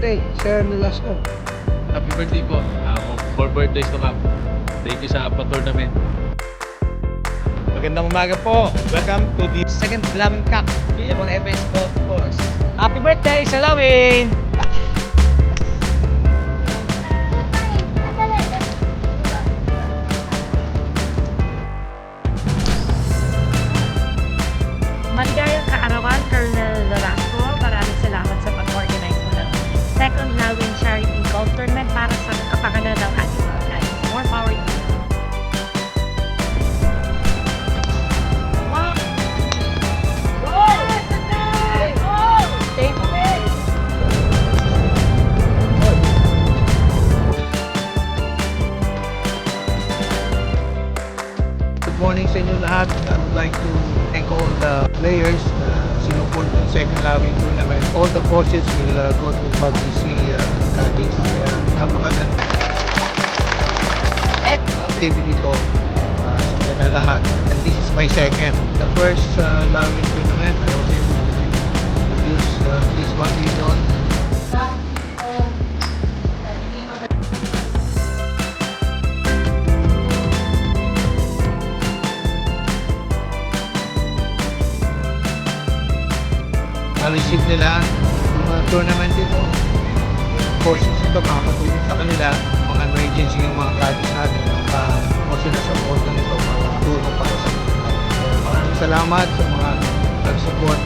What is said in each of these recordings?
birthday, Sir Nolasco. Happy birthday po. For birthdays to come. Thank you sa pa-tournament. Magandang umaga po. Welcome to the second Lawin Cup. Billabong events po, of course. Happy birthday sa Lawin! Maligayang kaarawan, Colonel Nolasco. Maraming salamat sa pag-organize mo ng second Lawin Charity Golf Tournament para sa kapakanan ng ating mga guys. More power to you. Wow! Stay focused. Good morning sa inyo lahat. I would like to thank all the players sinuport ng second Lawin tournament. All the coaches will go to PUBG Cadiz. Napakaganda activity to sa lahat. And this is my second. The first Lawin tournament, I was able to use this 1 million. Ma-receive nila yung mga tournament dito. Courses ito, makakatulong sa kanila. Mga emergency yung mga caddies natin. Kasi nasa photo nito, makakatulong pa sa kanila. Maraming salamat sa mga nag-support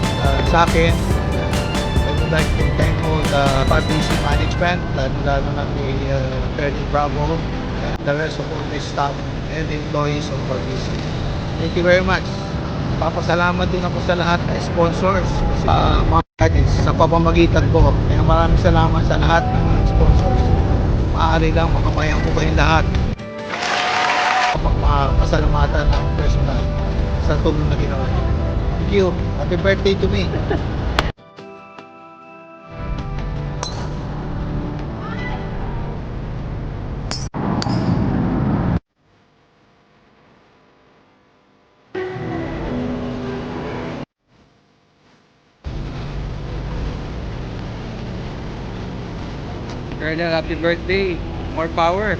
sa akin. I would like to thank all the PUBG management, lalo na kay Colonel Bravo, and the rest of all the staff and employees of PUBG. Thank you very much. Papasalamat din ako sa lahat ng sponsors sa mga caddies sa pamamagitan ko. Kaya maraming salamat sa lahat ng mga sponsors. Maaari lang makamayan ko kayong lahat. Pasalamatan ng personal sa tulong na ginawa niyo. Thank you. Happy birthday to me. Colonel, happy birthday. More power.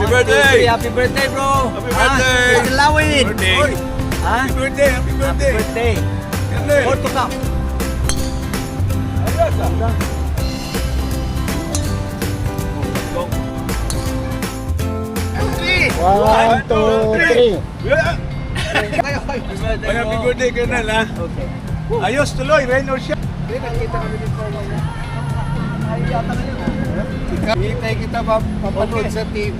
Happy birthday! Happy birthday, bro! Happy birthday! Mr. Lawin! Birthday! Oy! Ha? Happy birthday! Happy Happy birthday! birthday! Ganda eh. More to come! Ayos ah. One, two, three. Ay, happy birthday, Colonel ha? Okay. Ayos tuloy, rain or shine. Hintay kita papanood sa TV.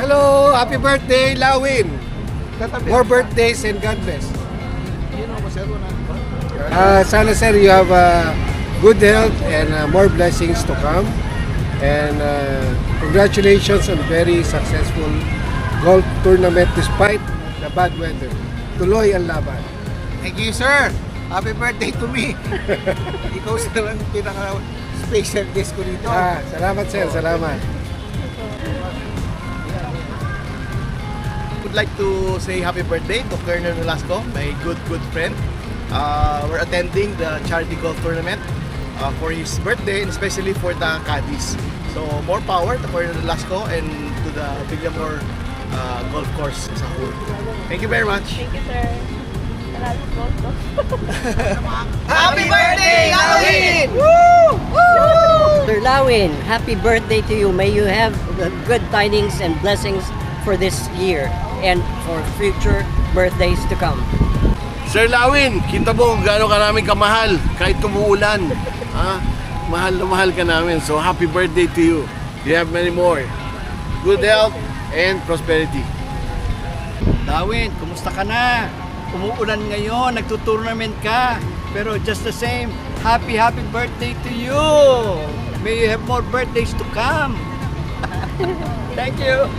Hello! Happy birthday, Lawin! More birthdays and God bless. Sana sir, you have good health and more blessings to come. And congratulations on very successful golf tournament despite the bad weather. Tuloy ang laban. Thank you, sir! Happy birthday to me! Ikaw sa lang pinaka-special guest ko dito. Salamat, sir. Salamat. Would like to say happy birthday to Colonel Nolasco, my good friend. We're attending the charity golf tournament for his birthday and especially for the caddies. So more power to Colonel Nolasco and to the Villamor golf course as a whole. Thank you very much. Thank you, sir. Happy birthday, Lawin! Sir Lawin, happy birthday to you. May you have the good tidings and blessings for this year and for future birthdays to come. Sir Lawin, kita mo kung gaano ka namin kamahal kahit tumuulan. Mahal na mahal ka namin. So happy birthday to you. You have many more. Good health and prosperity. Lawin, kumusta ka na? Umuulan ngayon, nagtutournament ka. Pero just the same, happy birthday to you! May you have more birthdays to come! Thank you!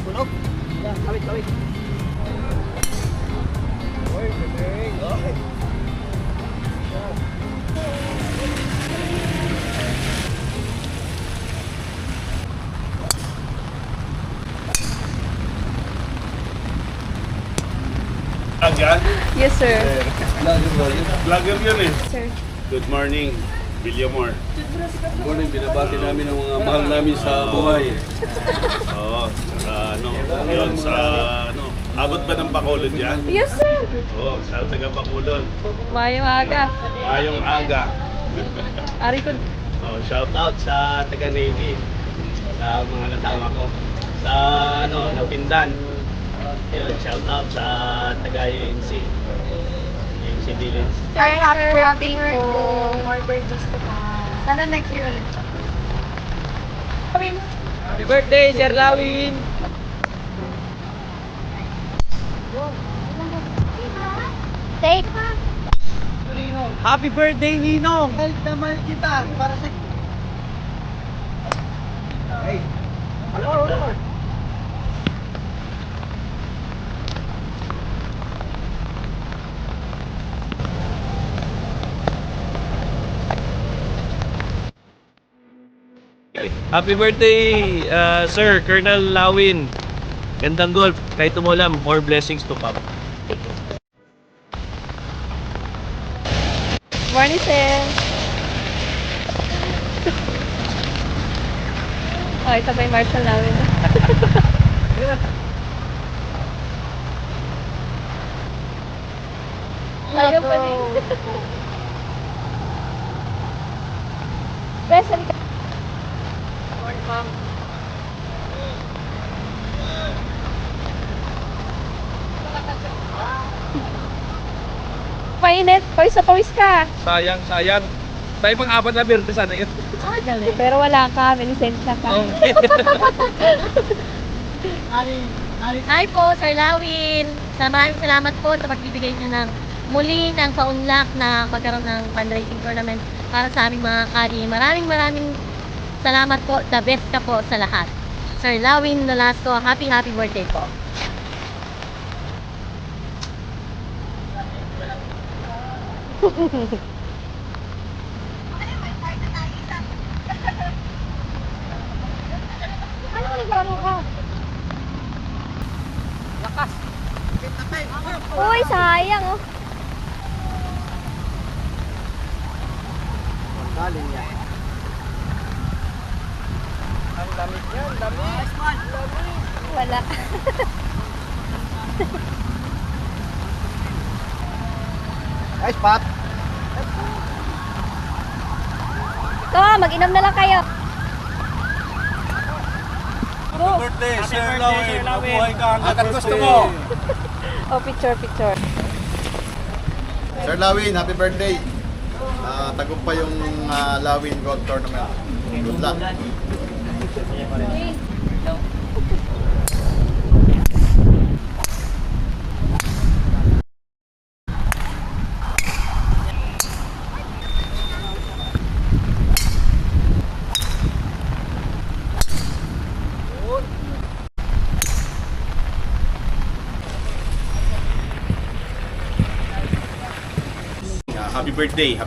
Punog? Kawit. Oy, galing. Oy. Yes, sir. Vlogger yun eh. Sir. Good morning, Villamor. Good morning, binabati namin ang mga mahal namin sa buhay. Oo, yun sa, abot ba ng Bacolod yan? Yes, sir. Oo, sa taga Bacolod. Mayong aga. Ayong aga. Ari ko. Oh, shout out sa taga Navy. Sa mga kasama ko. Sa, Napindan. Yun, shout out sa taga UNC. UNC Village. Sir, happy birthday. More birthdays to come. Sana next year ulit. Happy birthday, Sir Lawin! Take. Happy birthday, Ninong! Mahal na mahal kita para sa... Hey! Hello! Happy birthday, Sir Colonel Lawin. Gandang golf. Kahit umulan, more blessings to come. Morning, sir. Oh, ito ba yung Marshall namin? Ayaw pa rin. Present ka. Morning, ma'am. Mainit. Pawis na pawis ka. Sayang. Tayo pang-apat na birthday sana yun. Pero wala ka. May lisensya ka. Hi po, Sir Lawin. Maraming salamat po sa pagbibigay niyo ng muli ng paunlak na magkaroon ng fundraising tournament para sa aming mga kari. Maraming salamat po. The best ka po sa lahat. Sir Lawin Nolasco, happy birthday po. Uy, sayang oh. Galing yan. Ang damit yan, damit. Wala. Nice spot. Ito, mag-inom na lang kayo. Happy birthday, Sir Lawin. Mabuhay ka hanggang gusto mo. Oh, picture. Sir Lawin, happy birthday. Tagumpay yung Lawin Golf Tournament. Good luck.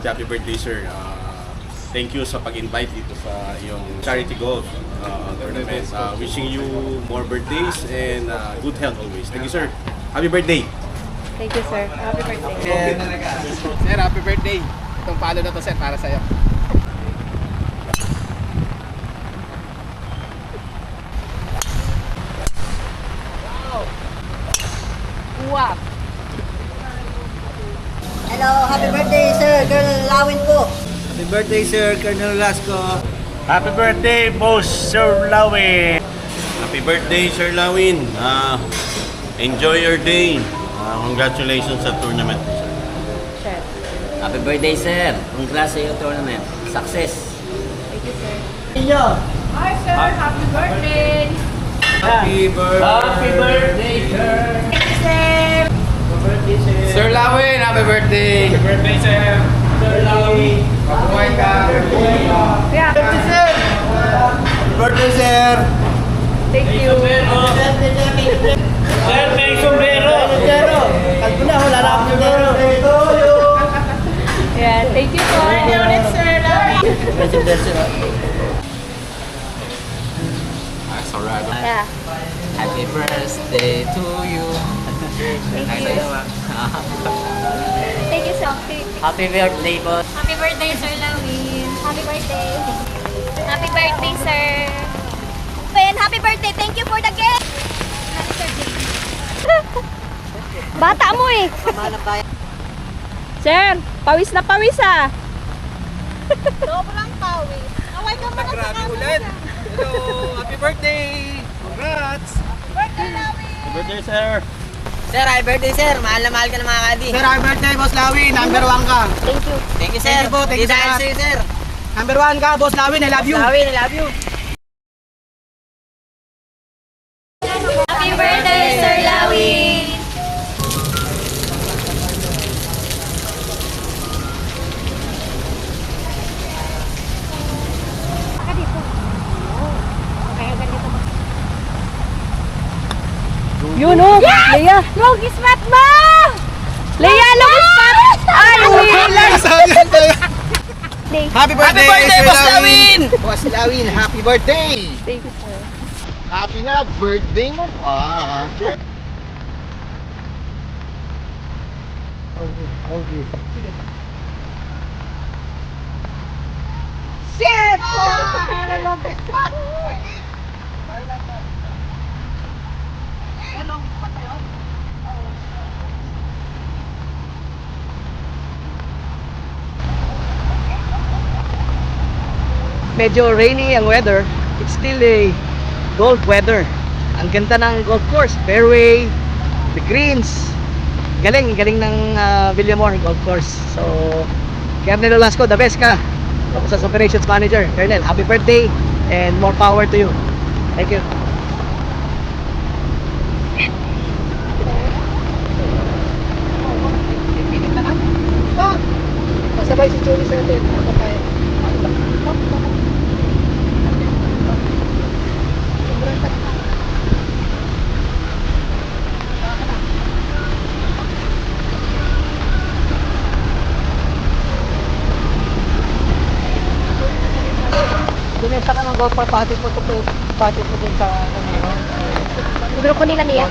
Happy birthday, sir. Thank you sa pag-invite dito sa iyong charity golf tournament. Wishing you more birthdays and good health always. Thank you, sir. Happy birthday. Thank you, sir. Happy birthday. Sir, happy birthday. Itong palo na to, sir, para sa'yo. Wow. Hello, happy birthday, Sir Colonel Lawin po. Happy birthday, Sir Colonel Lasco. Happy birthday, Boss Sir Lawin. Happy birthday, Sir Lawin. Enjoy your day. Congratulations sa tournament, sir. Happy birthday, sir. Congrats sa your tournament. Success. Thank you, sir. Hi, sir. Happy birthday. Happy birthday, sir. Sir Lawin, happy birthday. Happy birthday, sir. Sir Lawin. Mabuhay ka. Yeah. Birthday, sir. Thank you. Sir, may sombrero! Kalbo na, wala na akong sombrero. Yeah, thank you po. That's alright. Yeah. Happy birthday to you. Thank you. Thank you, Sophie. Happy birthday, boss. Happy birthday, Sir Lawin. Happy birthday. Happy birthday, sir. And happy birthday. Thank you for the gift. Happy birthday. Bata mo eh. Sir, pawis na pawis ah. Sobrang pawis. Away ka muna sa ulit. Hello, happy birthday. Congrats. birthday, Lawin. Birthday, sir! Sir, happy birthday, sir. Mahal na mahal ka ng mga kadi. Sir, happy birthday, Boss Lawin. Number 1 ka. Thank you. Thank you, sir. Thank you po, thank you, Dahil sir. sa'yo, sir. Number 1 ka, Boss Lawin. I love you. Lawin, I love you. Happy birthday, Sir Lawin. Yun oh, Leia. Logismat mo! Leia, lumispat! Ay, uwilan! Happy birthday, Boss Lawin! Boss Lawin, happy birthday! Thank you, sir. Happy na birthday mo pa! Medyo rainy ang weather. It's still a golf weather. Ang ganda ng golf course, fairway, the greens. Galing ng Villamor Golf Course. So, Colonel Nolasco, the best ka. Ako sa operations manager. Colonel, happy birthday and more power to you. Thank you. Sabay si Julie sa atin. Dumesa ka ng golf par, patid mo dun sa Grupo nila niya.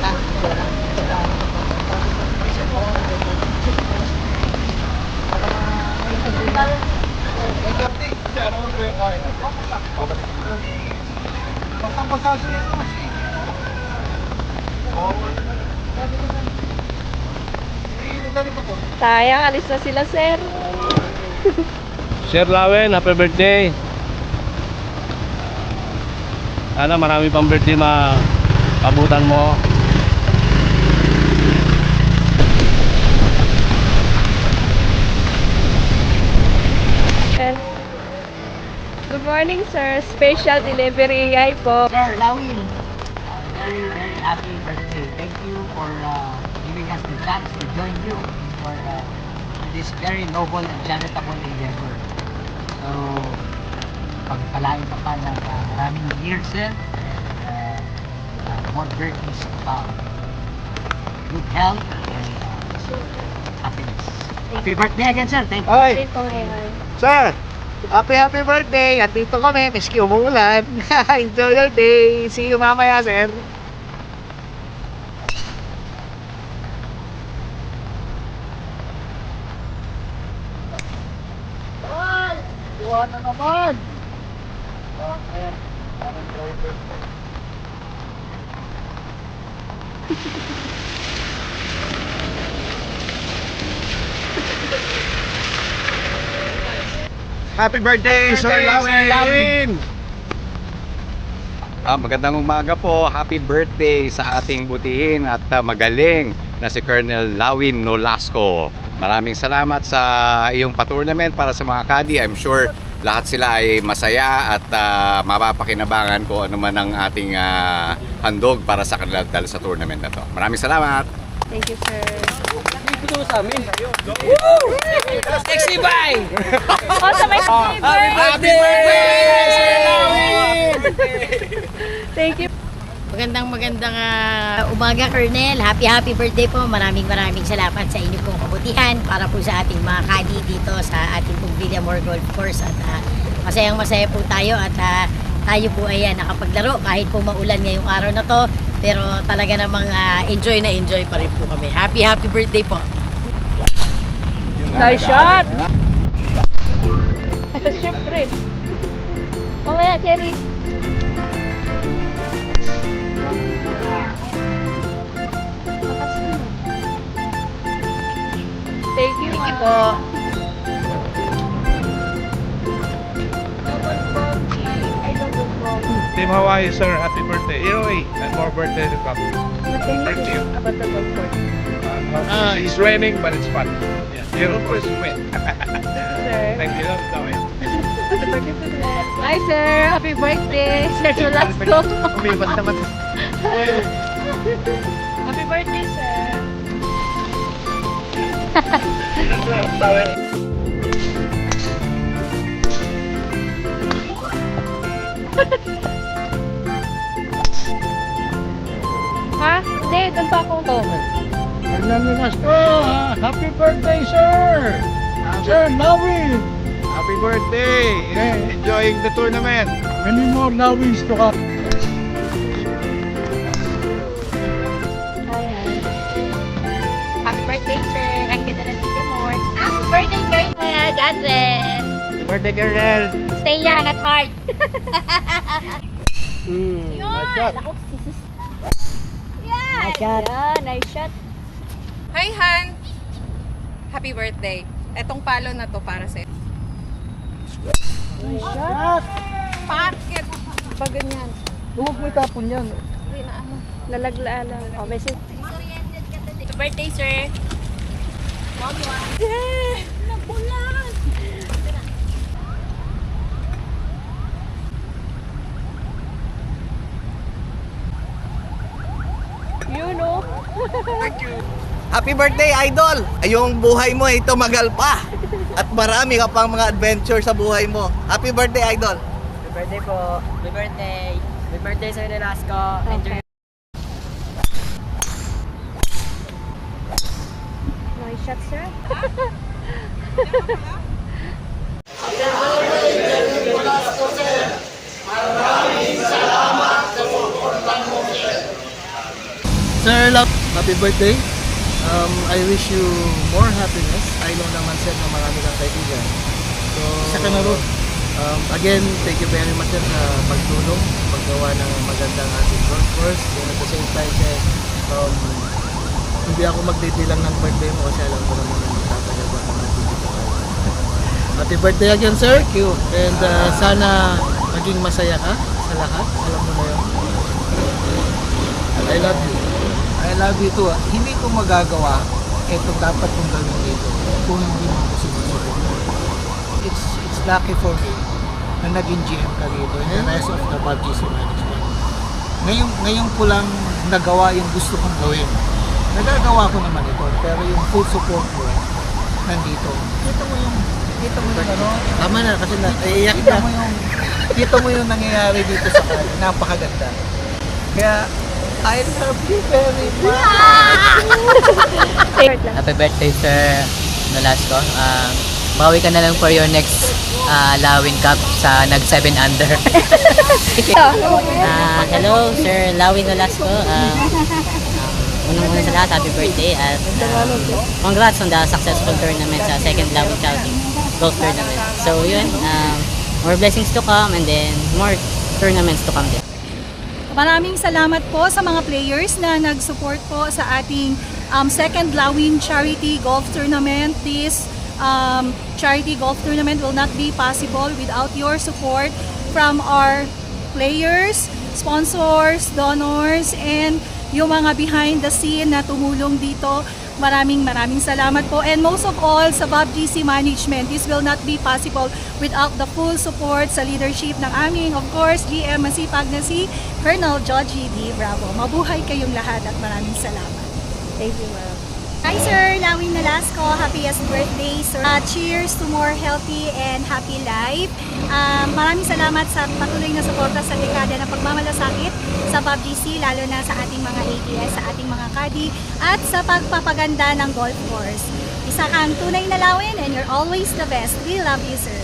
Sayang, alis na sila, sir. Sir Lawin, happy birthday! Sana marami pang birthday abutan mo. And good morning, sir. Special delivery. Hi po. Sir Lawin, very happy birthday. Thank you for giving us the chance to join you for this very noble and charitable endeavor. So, pagpalain ka pa ng maraming years, sir. More birthdays to come. Good health and happiness. Happy birthday again, sir. Thank you. Hi po, hi. Sir, happy birthday. Andito kami, miski umuulan. Enjoy your day. See you mamaya, sir. Iwan na naman. Happy birthday, Sir Lawin! Magandang umaga po. Happy birthday sa ating butihin at magaling na si Colonel Lawin Nolasco. Maraming salamat sa iyong pa-tournament para sa mga caddy. I'm sure lahat sila ay masaya at mapapakinabangan kung ano man ang ating handog para sa kanila dahil sa tournament na to. Maraming salamat! Thank you, sir. Sexy bye! Oh, sa may Happy birthday, Sir Lawin! Thank you. Magandang umaga, Colonel. Happy birthday po. Maraming salamat sa inyong pong kabutihan para po sa ating mga kadi dito sa ating pong Villamor Golf Course. At masaya po tayo at tayo po ay nakapaglaro kahit po maulan ngayong araw na to. Pero talaga namang enjoy pa rin po kami. Happy birthday po. Nice shot! Siyempre. Mamaya, Cherry. Thank you. Thank you po. Team Hawaii, sir, happy birthday. Anyway, and more birthday to come. Thank you. About the golf course. It's raining, but it's fun. Yeah, beautiful is wet. Sir. Thank you. Hi, sir. Happy birthday. Sir Nolasco. Umibat naman. Happy birthday, sir. Ha? Hindi, doon pa ako. Happy birthday, sir! Sir Lawin! Happy birthday! Enjoying the tournament. Many more Lawins to come. Happy birthday, sir. Ang ganda na si Timor. Happy birthday, Colonel. God bless. Happy birthday, Colonel. Stay young at heart. Nice shot. Nice shot. Yeah, nice shot. Hi, Han! Happy birthday. Etong palo na to para sa'yo. Nice shot. Bakit? Pag ganyan. Huwag mo itapon yan. Hindi na ano. Lalaglaan lang. Oh, may sit. Happy birthday, sir. Nabulan! You know. Happy birthday, Idol! Yung buhay mo ay tumagal pa. At marami ka pang mga adventure sa buhay mo. Happy birthday, Idol! Happy birthday po. Happy birthday. Happy birthday, Sir Nolasco. Enjoy. Nice shot, sir. Sir Love, happy birthday. I wish you more happiness. I know naman sir na marami kang kaibigan. So, again, thank you very much sir sa pagtulong, paggawa ng magandang ating golf course. And at the same time sir, hindi ako magbibilang ng birthday mo kasi alam ko naman na tatagal ba ang ating dito. Happy birthday again sir. Thank you. And sana maging masaya ka sa lahat. Alam mo na yun. I love you. I love you too. Hindi ko magagawa ito dapat kong gawin dito kung hindi mo ako sinusunod. It's lucky for me na naging GM ka dito and the rest of the GC management. Ngayon ko lang nagawa yung gusto kong gawin. Nagagawa ko naman ito pero yung full support mo nandito. Kita mo yung ano? Tama na kasi naiiyak na. Kita mo yung nangyayari dito sa kanya. Napakaganda. Kaya I love you very much. Happy birthday, Sir Nolasco. Bawi ka na lang for your next Lawin Cup sa nag-7 under. Hello, Sir Lawin Nolasco. Unang-una sa lahat, happy birthday at congrats on the successful tournament sa second Lawin Charity Golf Tournament. So yun, more blessings to come and then more tournaments to come din. Maraming salamat po sa mga players na nag-support po sa ating second Lawin Charity Golf Tournament. This charity golf tournament will not be possible without your support from our players, sponsors, donors, and yung mga behind the scene na tumulong dito. Maraming salamat po. And most of all, sa Bob GC Management, this will not be possible without the full support sa leadership ng aming, of course, GM masipag na si Colonel Joji D. Bravo. Mabuhay kayong lahat at maraming salamat. Thank you, ma'am. Hi Sir Lawin Nolasco, happiest birthday sir. Cheers to more healthy and happy life. Maraming salamat sa patuloy na suporta sa dekada ng pagmamalasakit sa Bob GC, lalo na sa ating mga ATS, sa ating mga kadi, at sa pagpapaganda ng golf course. Isa kang tunay na Lawin and you're always the best. We love you, sir.